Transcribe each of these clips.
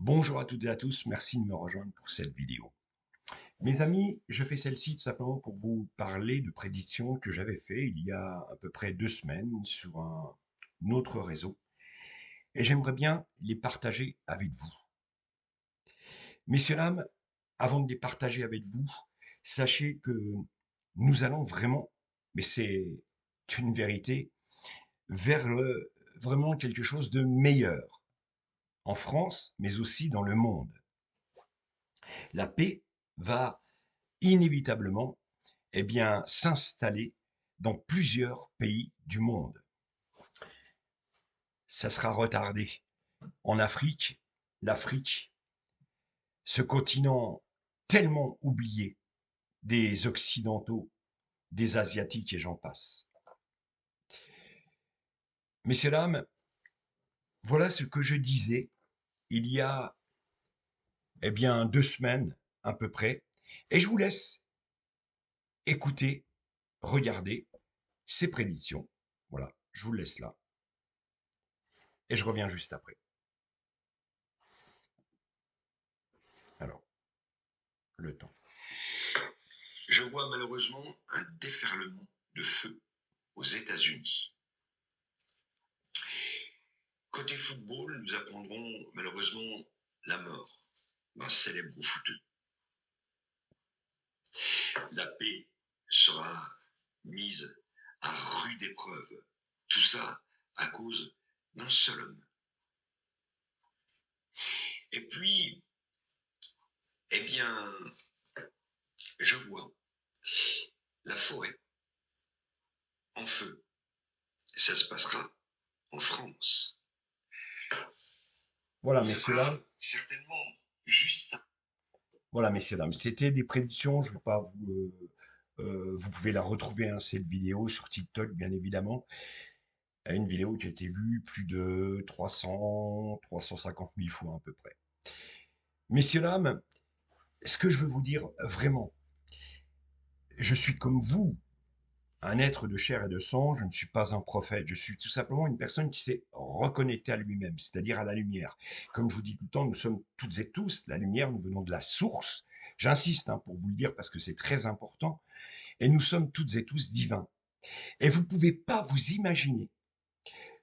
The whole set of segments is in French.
Bonjour à toutes et à tous, merci de me rejoindre pour cette vidéo. Mes amis, je fais celle-ci tout simplement pour vous parler de prédictions que j'avais fait il y a à peu près 2 semaines sur un autre réseau et j'aimerais bien les partager avec vous. Messieurs, dames, avant de les partager avec vous, sachez que nous allons vraiment, mais c'est une vérité, vers vraiment quelque chose de meilleur en France, mais aussi dans le monde. La paix va inévitablement s'installer dans plusieurs pays du monde. Ça sera retardé. En Afrique, l'Afrique, ce continent tellement oublié des Occidentaux, des Asiatiques et j'en passe. Messieurs, dames, voilà ce que je disais il y a 2 semaines à peu près. Et je vous laisse écouter, regarder ces prédictions. Voilà, je vous laisse là. Et je reviens juste après. Alors, le temps. Je vois malheureusement un déferlement de feu aux États-Unis. Côté football, nous apprendrons malheureusement la mort d'un célèbre footeux. La paix sera mise à rude épreuve. Tout ça à cause d'un seul homme. Et puis, eh bien, je vois la forêt en feu. Ça se passera en France. Voilà, Ça messieurs, sera dames. certainement juste. Voilà, messieurs, dames. C'était des prédictions. Je ne vais pas vous pouvez la retrouver, hein, cette vidéo, sur TikTok, bien évidemment. Une vidéo qui a été vue plus de 350 000 fois à peu près. Messieurs, dames, ce que je veux vous dire vraiment, je suis comme vous, un être de chair et de sang, je ne suis pas un prophète, je suis tout simplement une personne qui s'est reconnectée à lui-même, c'est-à-dire à la lumière. Comme je vous dis tout le temps, nous sommes toutes et tous la lumière, nous venons de la source. J'insiste, hein, pour vous le dire parce que c'est très important. Et nous sommes toutes et tous divins. Et vous ne pouvez pas vous imaginer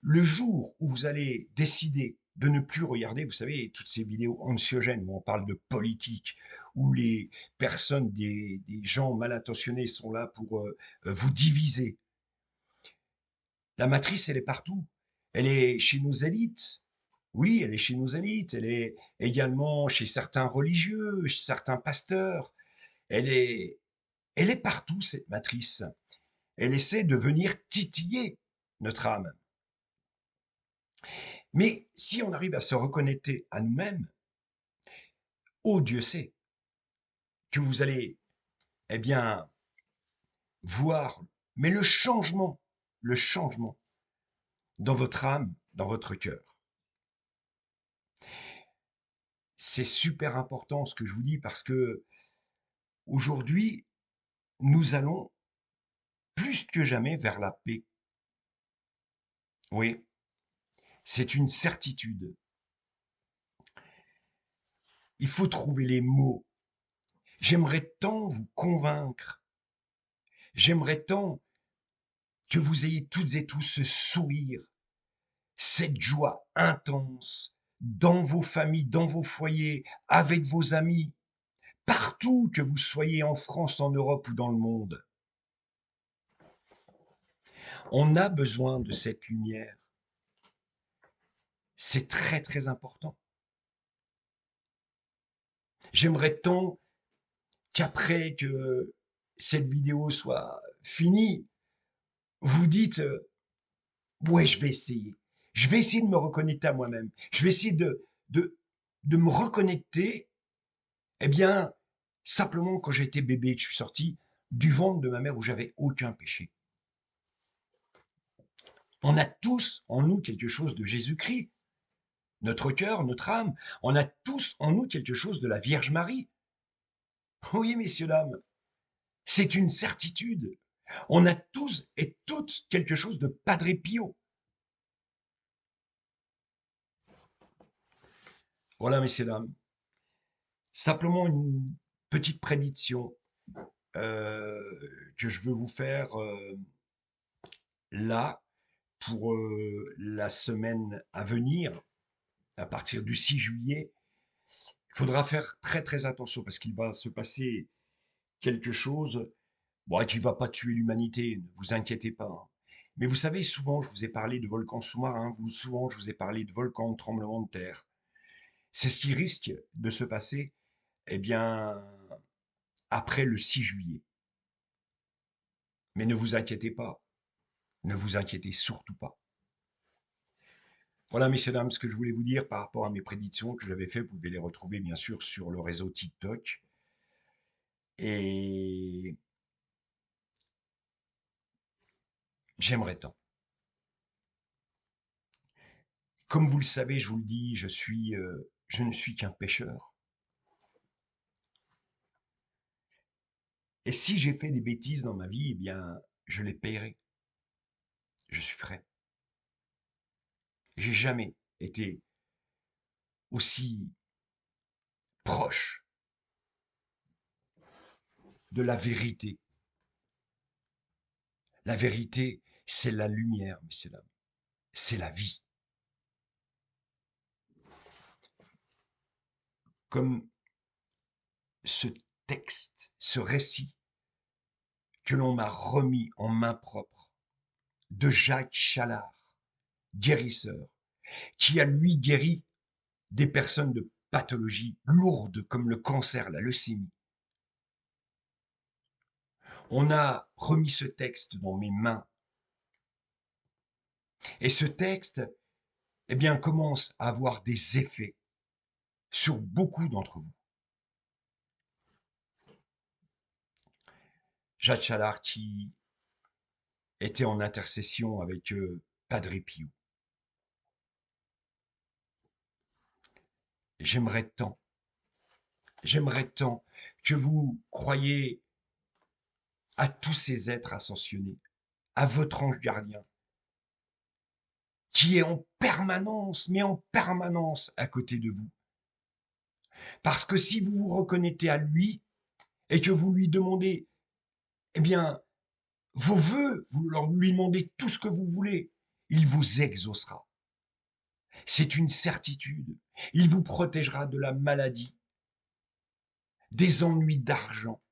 le jour où vous allez décider de ne plus regarder, vous savez, toutes ces vidéos anxiogènes où on parle de politique, où les personnes, des gens mal intentionnés sont là pour vous diviser. La matrice, elle est partout. Elle est chez nos élites. Oui, elle est chez nos élites. Elle est également chez certains religieux, chez certains pasteurs. Elle est, elle est partout, cette matrice. Elle essaie de venir titiller notre âme. Mais si on arrive à se reconnecter à nous-mêmes, oh Dieu sait que vous allez, eh bien, voir, mais le changement dans votre âme, dans votre cœur. C'est super important ce que je vous dis parce que aujourd'hui, nous allons plus que jamais vers la paix. Oui, c'est une certitude. Il faut trouver les mots. J'aimerais tant vous convaincre. J'aimerais tant que vous ayez toutes et tous ce sourire, cette joie intense dans vos familles, dans vos foyers, avec vos amis, partout que vous soyez en France, en Europe ou dans le monde. On a besoin de cette lumière. C'est très très important. J'aimerais tant qu'après que cette vidéo soit finie, vous dites ouais, je vais essayer. Je vais essayer de me reconnecter à moi-même. Je vais essayer de, de me reconnecter, eh bien, simplement quand j'étais bébé, que je suis sorti du ventre de ma mère où j'avais aucun péché. On a tous en nous quelque chose de Jésus-Christ, notre cœur, notre âme. On a tous en nous quelque chose de la Vierge Marie. Oui, messieurs, dames, c'est une certitude. On a tous et toutes quelque chose de Padre Pio. Voilà, messieurs, dames. Simplement une petite prédiction euh, que je veux vous faire là pour la semaine à venir, à partir du 6 juillet. Il faudra faire très très attention parce qu'il va se passer quelque chose bon, qui ne va pas tuer l'humanité, ne vous inquiétez pas, hein. Mais vous savez, souvent je vous ai parlé de volcans sous-marins, souvent je vous ai parlé de volcans, de tremblements de terre. C'est ce qui risque de se passer, eh bien, après le 6 juillet. Mais ne vous inquiétez pas, ne vous inquiétez surtout pas. Voilà, messieurs, dames, ce que je voulais vous dire par rapport à mes prédictions que j'avais faites. Vous pouvez les retrouver, bien sûr, sur le réseau TikTok. Et j'aimerais tant. Comme vous le savez, je vous le dis, je ne suis qu'un pêcheur. Et si j'ai fait des bêtises dans ma vie, eh bien, je les paierai. Je suis prêt. J'ai jamais été aussi proche de la vérité. La vérité, c'est la lumière, messieurs, dames. C'est la vie. Comme ce texte, ce récit que l'on m'a remis en main propre de Jacques Challard, guérisseur, qui a lui guéri des personnes de pathologies lourdes comme le cancer, la leucémie. On a remis ce texte dans mes mains. Et ce texte, eh bien, commence à avoir des effets sur beaucoup d'entre vous. Jacques Challard qui était en intercession avec Padre Pio. J'aimerais tant, j'aimerais tant que vous croyiez à tous ces êtres ascensionnés, à votre ange gardien, qui est en permanence, mais en permanence à côté de vous. Parce que si vous vous reconnectez à lui et que vous lui demandez, eh bien, vos vœux, vous lui demandez tout ce que vous voulez, il vous exaucera. C'est une certitude. Il vous protégera de la maladie, des ennuis d'argent.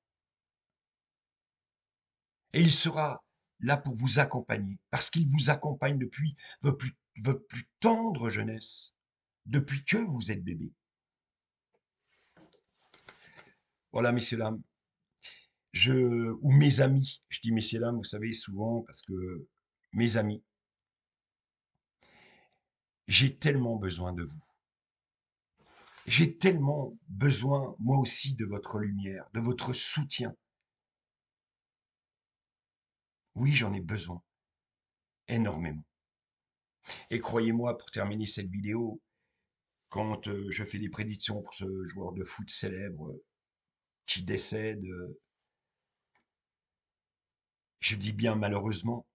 Et il sera là pour vous accompagner, parce qu'il vous accompagne depuis votre plus tendre jeunesse, depuis que vous êtes bébé. Voilà, messieurs, dames. Ou mes amis, je dis messieurs, dames, vous savez, souvent, parce que mes amis, j'ai tellement besoin de vous. J'ai tellement besoin, moi aussi, de votre lumière, de votre soutien. Oui, j'en ai besoin, énormément. Et croyez-moi, pour terminer cette vidéo, quand je fais des prédictions pour ce joueur de foot célèbre qui décède, je dis bien malheureusement,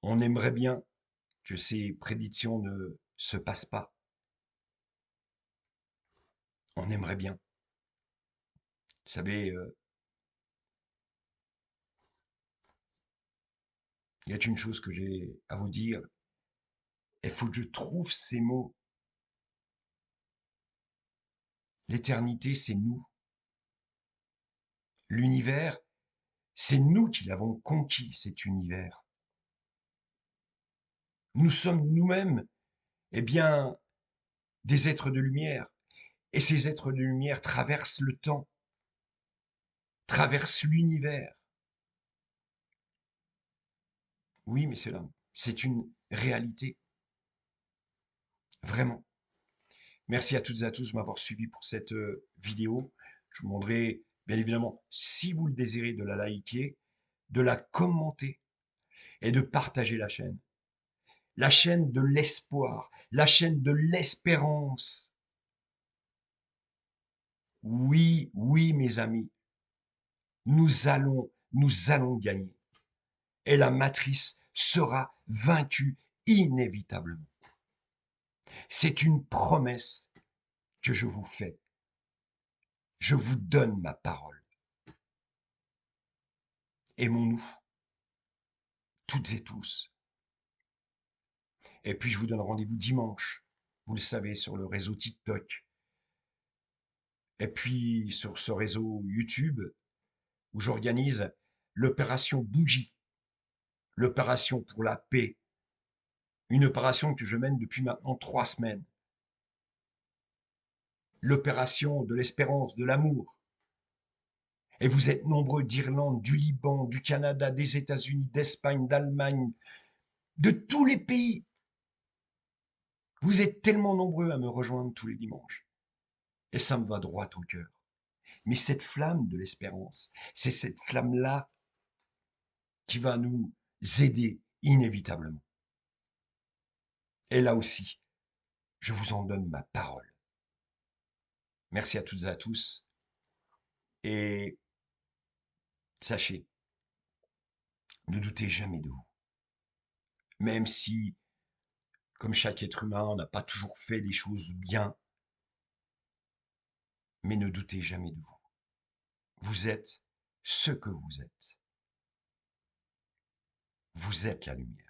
on aimerait bien que ces prédictions ne se passent pas. On aimerait bien. Vous savez, il y a une chose que j'ai à vous dire. Il faut que je trouve ces mots. L'éternité, c'est nous. L'univers, c'est nous qui l'avons conquis, cet univers. Nous sommes nous-mêmes, eh bien, des êtres de lumière. Et ces êtres de lumière traversent le temps, traversent l'univers. Oui, messieurs, dames, c'est une réalité. Vraiment. Merci à toutes et à tous de m'avoir suivi pour cette vidéo. Je vous demanderai, bien évidemment, si vous le désirez, de la liker, de la commenter et de partager la chaîne. La chaîne de l'espoir, la chaîne de l'espérance. Oui, oui, mes amis, nous allons gagner. Et la matrice sera vaincue inévitablement. C'est une promesse que je vous fais. Je vous donne ma parole. Aimons-nous, toutes et tous. Et puis je vous donne rendez-vous dimanche, vous le savez, sur le réseau TikTok. Et puis sur ce réseau YouTube, où j'organise l'opération Bougie, l'opération pour la paix, une opération que je mène depuis maintenant 3 semaines, l'opération de l'espérance, de l'amour. Et vous êtes nombreux d'Irlande, du Liban, du Canada, des États-Unis, d'Espagne, d'Allemagne, de tous les pays. Vous êtes tellement nombreux à me rejoindre tous les dimanches. Et ça me va droit au cœur. Mais cette flamme de l'espérance, c'est cette flamme-là qui va nous aider inévitablement. Et là aussi, je vous en donne ma parole. Merci à toutes et à tous. Et sachez, ne doutez jamais de vous. Même si, comme chaque être humain, on n'a pas toujours fait des choses bien, mais ne doutez jamais de vous. Vous êtes ce que vous êtes. Vous êtes la lumière.